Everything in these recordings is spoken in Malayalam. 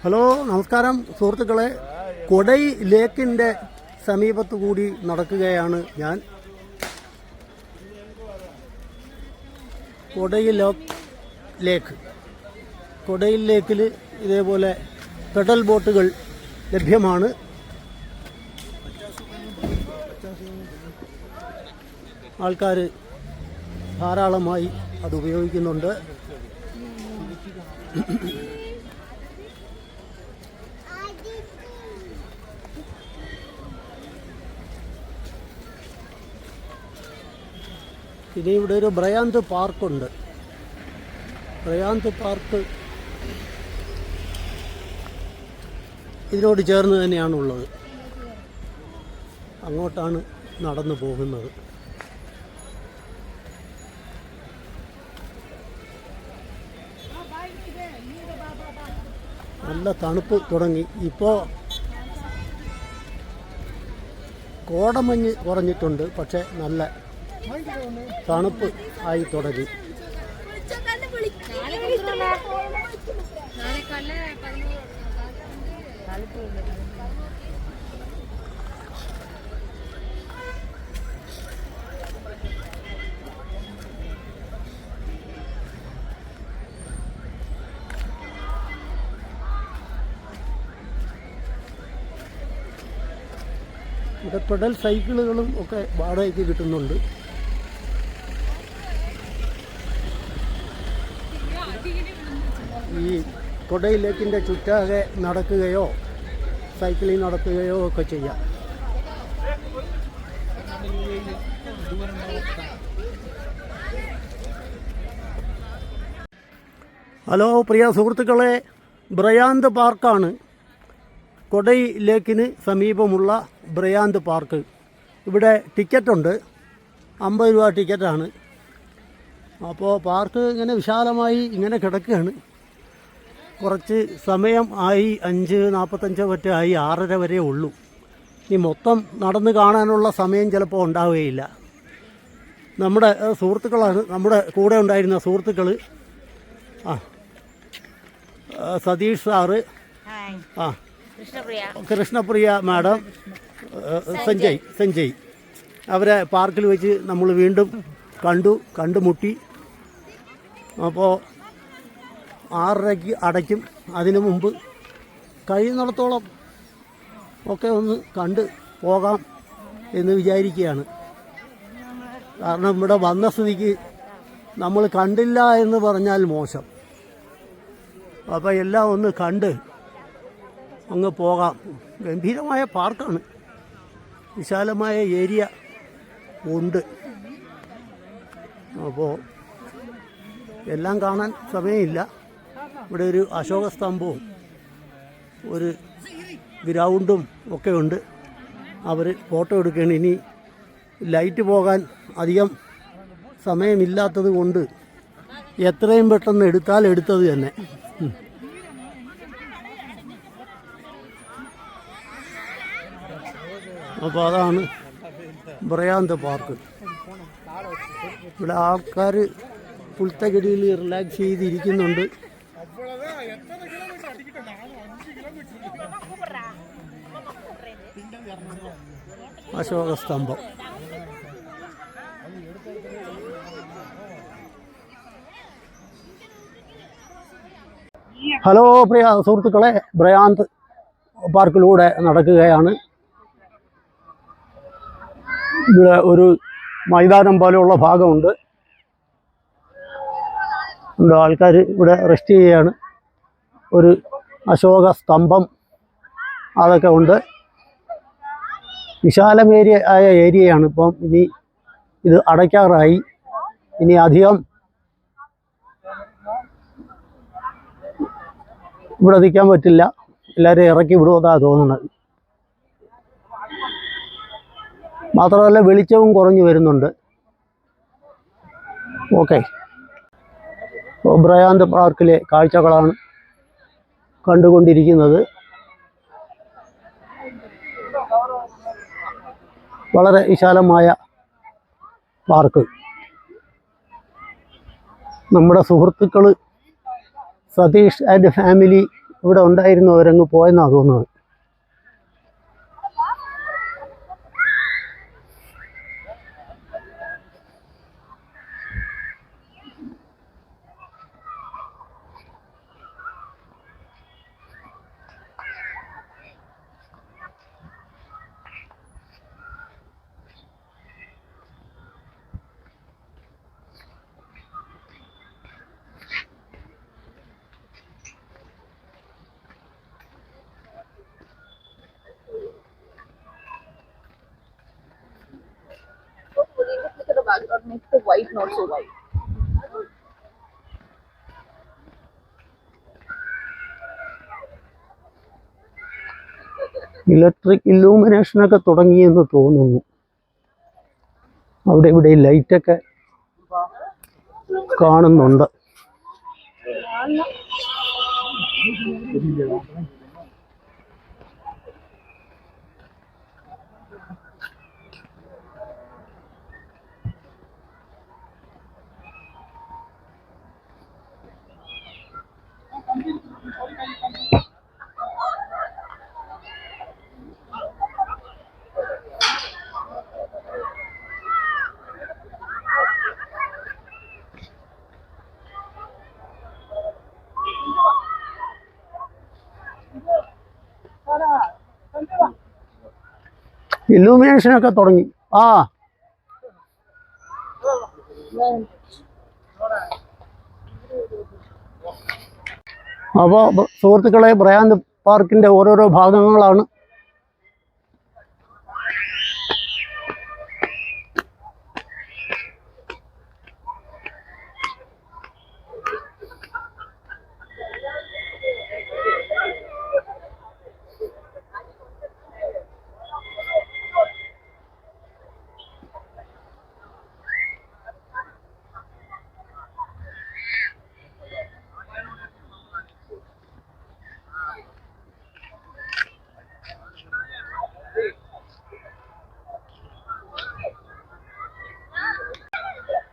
ഹലോ, നമസ്കാരം സുഹൃത്തുക്കളെ. കൊടൈ ലേക്കിൻ്റെ സമീപത്തു കൂടി നടക്കുകയാണ് ഞാൻ. കൊടൈ ലേക്ക് കൊടൈ ലേക്കിൽ ഇതേപോലെ പെഡൽ ബോട്ടുകൾ ലഭ്യമാണ്. ആൾക്കാർ ധാരാളമായി അത് ഉപയോഗിക്കുന്നുണ്ട്. ഇനി ഇവിടെ ഒരു ബ്രയാന്ത് പാർക്കുണ്ട്. ബ്രയാന്ത് പാർക്ക് ഇതിനോട് ചേർന്ന് തന്നെയാണുള്ളത്. അങ്ങോട്ടാണ് നടന്നു പോകുന്നത്. നല്ല തണുപ്പ് തുടങ്ങി. ഇപ്പോൾ കോടമഞ്ഞ് കുറഞ്ഞിട്ടുണ്ട്, പക്ഷേ നല്ല തണുപ്പ് ആയി തുടങ്ങി. ഇവിടെ പെഡൽ സൈക്കിളുകളും ഒക്കെ വാടകയ്ക്ക് കിട്ടുന്നുണ്ട്. ഈ കൊടൈ ലേക്കിൻ്റെ ചുറ്റാകെ നടക്കുകയോ സൈക്ലിംഗ് നടത്തുകയോ ഒക്കെ ചെയ്യാം. ഹലോ പ്രിയ സുഹൃത്തുക്കളെ, ബ്രയാന്ത് പാർക്കാണ് കൊടൈ ലേക്കിന് സമീപമുള്ള ബ്രയാന്ത് പാർക്ക്. ഇവിടെ ടിക്കറ്റുണ്ട്, 50 രൂപ ടിക്കറ്റാണ്. അപ്പോൾ പാർക്ക് ഇങ്ങനെ വിശാലമായി ഇങ്ങനെ കിടക്കുകയാണ്. കുറച്ച് സമയം ആയി, 5:45 മറ്റേ ആയി, 6:30 വരെ ഉള്ളൂ. ഇനി മൊത്തം നടന്ന് കാണാനുള്ള സമയം ചിലപ്പോൾ ഉണ്ടാവുകയില്ല. നമ്മുടെ സുഹൃത്തുക്കളാണ്, നമ്മുടെ കൂടെ ഉണ്ടായിരുന്ന സുഹൃത്തുക്കൾ. സതീഷ് സാറ്, കൃഷ്ണപ്രിയ മാഡം, സഞ്ജയ് അവരെ പാർക്കിൽ വെച്ച് നമ്മൾ വീണ്ടും കണ്ടുമുട്ടി. അപ്പോൾ 6:30 അടയ്ക്കും. അതിനു മുമ്പ് കഴിയുന്നിടത്തോളം ഒക്കെ ഒന്ന് കണ്ട് പോകാം എന്ന് വിചാരിക്കുകയാണ്. കാരണം ഇവിടെ വന്ന സ്ഥിതിക്ക് നമ്മൾ കണ്ടില്ല എന്ന് പറഞ്ഞാൽ മോശം. അപ്പോൾ എല്ലാം ഒന്ന് കണ്ട് അങ്ങ് പോകാം. ഗംഭീരമായ പാർക്കാണ്, വിശാലമായ ഏരിയ ഉണ്ട്. അപ്പോൾ എല്ലാം കാണാൻ സമയമില്ല. ഇവിടെ ഒരു അശോക സ്തംഭവും ഒരു ഗ്രൗണ്ടും ഒക്കെ ഉണ്ട്. അവർ ഫോട്ടോ എടുക്കുകയാണ്. ഇനി ലൈറ്റ് പോകാൻ അധികം സമയമില്ലാത്തത് കൊണ്ട് എത്രയും പെട്ടെന്ന് എടുത്തത് തന്നെ. അപ്പോൾ അതാണ് ബ്രയാന്ത് പാർക്ക്. ഇവിടെ ആൾക്കാർ പുൽത്തകിടിയിൽ റിലാക്സ് ചെയ്തിരിക്കുന്നുണ്ട്. അശോക സ്തംഭം. ഹലോ പ്രിയ സുഹൃത്തുക്കളെ, ബ്രയാന്ത് പാർക്കിലൂടെ നടക്കുകയാണ്. ഇവിടെ ഒരു മൈതാനം പോലെയുള്ള ഭാഗമുണ്ട്. ആൾക്കാർ ഇവിടെ റെസ്റ്റ് ചെയ്യുകയാണ്. ഒരു അശോക സ്തംഭം അതൊക്കെ ഉണ്ട്. വിശാലമേറിയ ഏരിയയാണ്. ഇപ്പം ഇനി ഇത് അടയ്ക്കാറായി. ഇനി അധികം ഇവിടെ നിൽക്കാൻ പറ്റില്ല. എല്ലാവരും ഇറക്കി വിടുമെന്നാണ് തോന്നുന്നത്. മാത്രമല്ല വെളിച്ചവും കുറഞ്ഞു വരുന്നുണ്ട്. ഓക്കെ, ബ്രയാന്ത് പാർക്കിലെ കാഴ്ചകളാണ് കണ്ടുകൊണ്ടിരിക്കുന്നത്. വളരെ വിശാലമായ പാർക്ക്. നമ്മുടെ സുഹൃത്തുക്കൾ സതീഷ് ആൻഡ് ഫാമിലി ഇവിടെ ഉണ്ടായിരുന്നവരങ്ങ് പോയെന്നാണ് തോന്നുന്നത്. Background makes the white not so white. Electric ഇല്ലൂമിനേഷനൊക്കെ തുടങ്ങിയെന്ന് തോന്നുന്നു. അവിടെ ഇവിടെ ലൈറ്റൊക്കെ കാണുന്നുണ്ട്. ഇല്ലൂമിനേഷനൊക്കെ തുടങ്ങി. അപ്പോൾ സുഹൃത്തുക്കളെ, ബ്രയാന്ത് പാർക്കിൻ്റെ ഓരോരോ ഭാഗങ്ങളാണ്.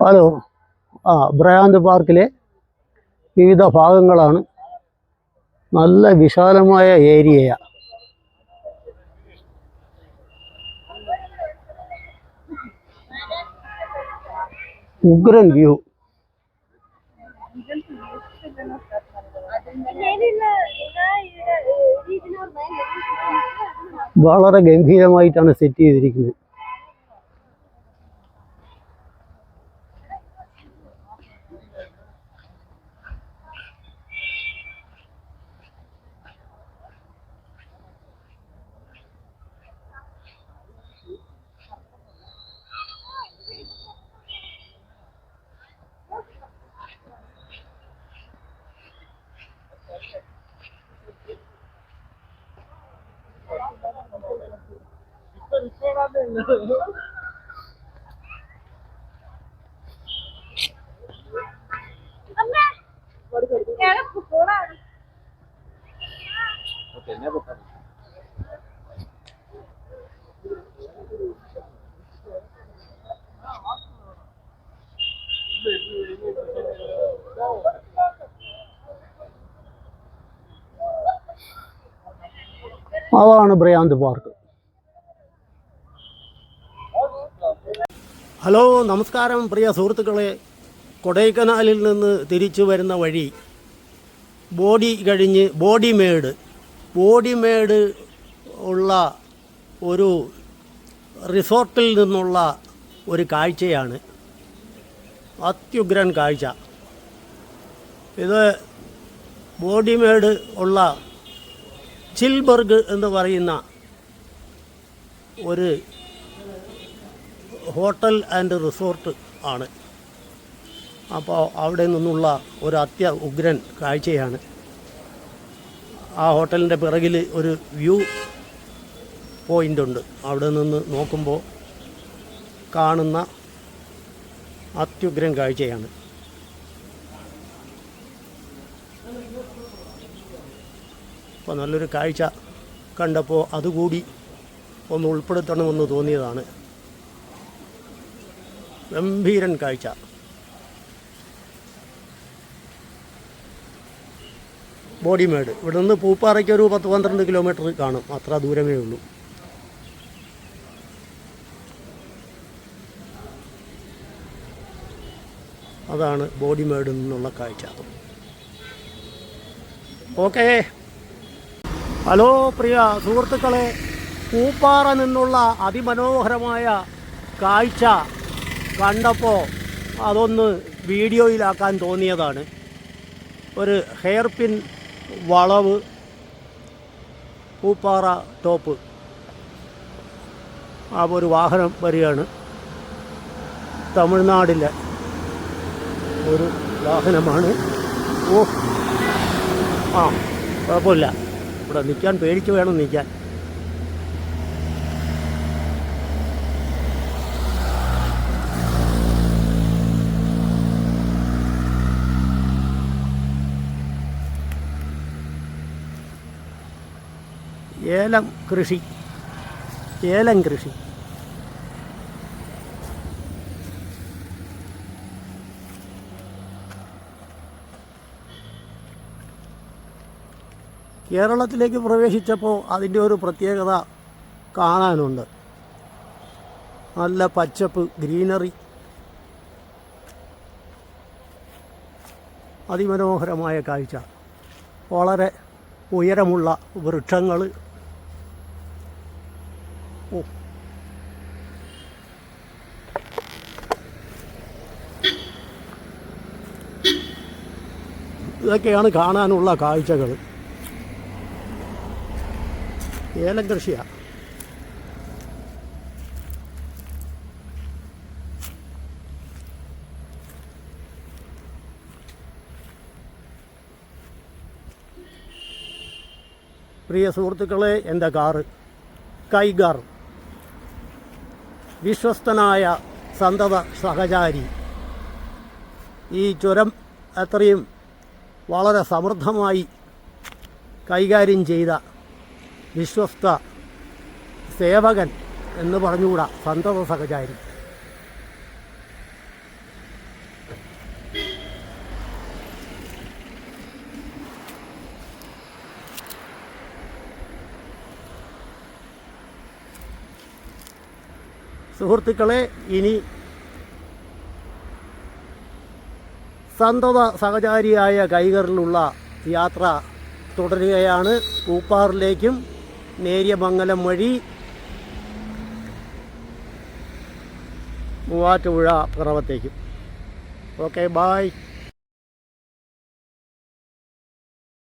ഹലോ, ബ്രയാന്ത് പാർക്കിലെ വിവിധ ഭാഗങ്ങളാണ്. നല്ല വിശാലമായ ഏരിയയാണ്. ഉഗ്രൻ വ്യൂ. വളരെ ഗംഭീരമായിട്ടാണ് സെറ്റ് ചെയ്തിരിക്കുന്നത്. അതാണ് ബ്രയാന്ത് പാർക്ക്. ഹലോ, നമസ്കാരം പ്രിയ സുഹൃത്തുക്കളെ. കൊടൈക്കനാലിൽ നിന്ന് തിരിച്ചു വരുന്ന വഴി ബോഡി കഴിഞ്ഞ് ബോഡിമേട് ഉള്ള ഒരു റിസോർട്ടിൽ നിന്നുള്ള ഒരു കാഴ്ചയാണ്. അത്യുഗ്രൻ കാഴ്ച. ഇത് ബോഡിമേട് ഉള്ള ചിൽബർഗ് എന്ന് പറയുന്ന ഒരു ഹോട്ടൽ ആൻഡ് റിസോർട്ട് ആണ്. അപ്പോൾ അവിടെ നിന്നുള്ള ഒരു ഉഗ്രൻ കാഴ്ചയാണ്. ആ ഹോട്ടലിൻ്റെ പിറകിൽ ഒരു വ്യൂ പോയിൻ്റ് ഉണ്ട്. അവിടെ നിന്ന് നോക്കുമ്പോൾ കാണുന്ന അത്യുഗ്രൻ കാഴ്ചയാണ്. അപ്പോൾ നല്ലൊരു കാഴ്ച കണ്ടപ്പോൾ അതുകൂടി ഒന്ന് ഉൾപ്പെടുത്തണമെന്ന് തോന്നിയതാണ്. ഗംഭീരൻ കാഴ്ച. ബോഡിമേട്. ഇവിടെ നിന്ന് പൂപ്പാറയ്ക്ക് ഒരു 10-12 കിലോമീറ്റർ കാണും, അത്ര ദൂരമേ ഉള്ളൂ. അതാണ് ബോഡിമേടിൽ നിന്നുള്ള കാഴ്ച. ഓക്കേ. ഹലോ പ്രിയ സുഹൃത്തുക്കളെ, പൂപ്പാറ നിന്നുള്ള അതിമനോഹരമായ കാഴ്ച കണ്ടപ്പോൾ അതൊന്ന് വീഡിയോയിലാക്കാൻ തോന്നിയതാണ്. ഒരു ഹെയർ പിൻ വളവ്, പൂപ്പാറ ടോപ്പ്. ആ ഒരു വാഹനം വരികയാണ്. തമിഴ്നാടിലെ ഒരു വാഹനമാണ്. ഓ ആ കുഴപ്പമില്ല, ഇവിടെ നിൽക്കാൻ പേടിച്ച് വേണം നിൽക്കാൻ. ഏലം കൃഷി. കേരളത്തിലേക്ക് പ്രവേശിച്ചപ്പോൾ അതിൻ്റെ ഒരു പ്രത്യേകത കാണാനുണ്ട്. നല്ല പച്ചപ്പ്, ഗ്രീനറി, അതിമനോഹരമായ കാഴ്ച. വളരെ ഉയരമുള്ള വൃക്ഷങ്ങൾ. ഓ, ഇതൊക്കെയാണ് കാണാനുള്ള കാഴ്ചകൾ. ഏലം കൃഷിയാണ്. പ്രിയ സുഹൃത്തുക്കളെ, എൻ്റെ കാറ് കൈഗർ, വിശ്വസ്തനായ സന്തത സഹചാരി. ഈ ചുരം അത്രയും വളരെ സമൃദ്ധമായി കൈകാര്യം ചെയ്ത വിശ്വസ്ത സേവകൻ എന്ന് പറഞ്ഞുകൂടാ, സന്തത സഹചാരി. സുഹൃത്തുക്കളെ, ഇനി സന്തത സഹചാരിയായ കൈഗറിലുള്ള യാത്ര തുടരുകയാണ്. പൂപ്പാറിലേക്കും നേര്യമംഗലം വഴി മൂവാറ്റുപുഴ പിറവത്തേക്കും. Okay, bye.